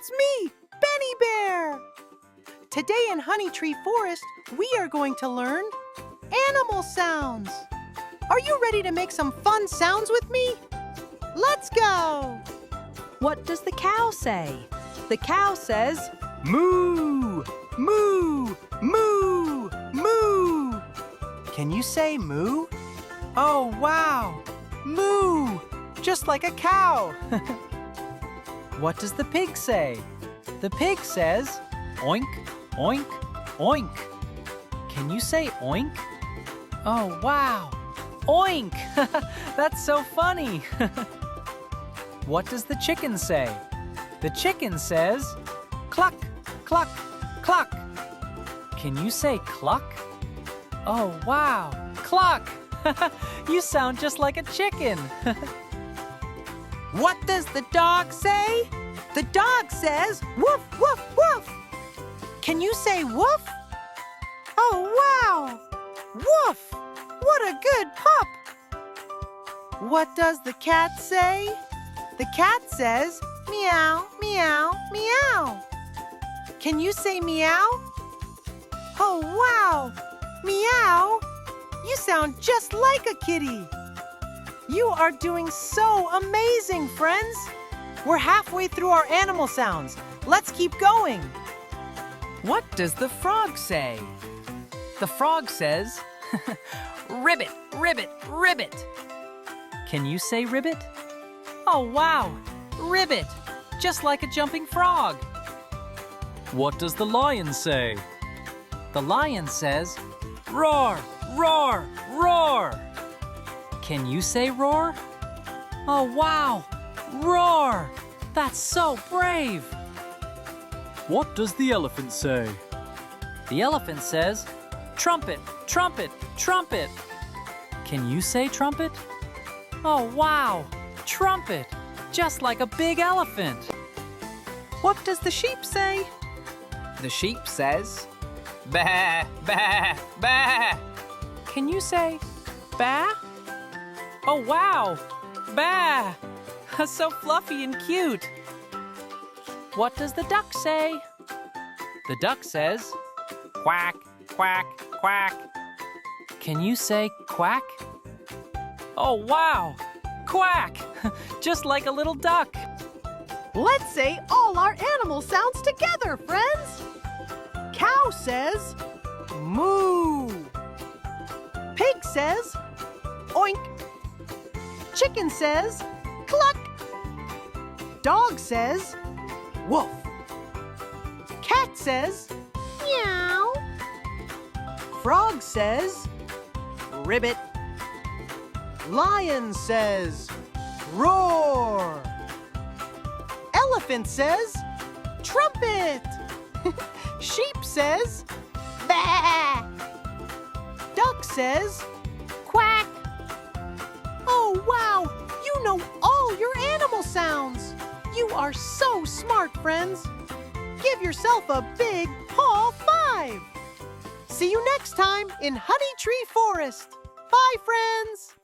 it's me, Benny Bear! Today in Honey Tree Forest, we are going to learn animal sounds. Are you ready to make some fun sounds with me? Let's go! What does the cow say? The cow says, Moo! Moo! Moo! Moo! Can you say moo? Oh, wow! Moo! Just like a cow! What does the pig say? The pig says, oink, oink, oink. Can you say oink? Oh, wow! Oink! That's so funny! What does the chicken say? The chicken says, cluck, cluck, cluck. Can you say cluck? Oh, wow! Cluck! You sound just like a chicken! What does the dog say? The dog says, woof, woof, woof! Can you say woof? Oh, wow! Woof! What a good pup! What does the cat say? The cat says, meow, meow, meow. Can you say meow? Oh, wow! Meow! You sound just like a kitty. You are doing so amazing, friends. We're halfway through our animal sounds. Let's keep going. What does the frog say? The frog says, ribbit, ribbit, ribbit. Can you say ribbit? Oh, wow, ribbit, just like a jumping frog. What does the lion say? The lion says, roar, roar, roar. Can you say roar? Oh, wow, roar, that's so brave. What does the elephant say? The elephant says, trumpet, trumpet, trumpet. Can you say trumpet? Oh, wow, trumpet, just like a big elephant. What does the sheep say? The sheep says, bah, bah, bah. Can you say bah? Oh, wow, bah, so fluffy and cute. What does the duck say? The duck says, quack, quack, quack. Can you say quack? Oh, wow, quack, just like a little duck. Let's say all our animal sounds together, friends. Cow says, moo. Pig says, oink. Chicken says, cluck. Dog says, woof. Cat says, meow. Frog says, ribbit. Lion says, roar. Elephant says, trumpet. Sheep says, bah. Duck says, quack. Oh, wow, you know all your animal sounds. You are so smart, friends. Give yourself a big paw 5. See you next time in Honey Tree Forest. Bye, friends.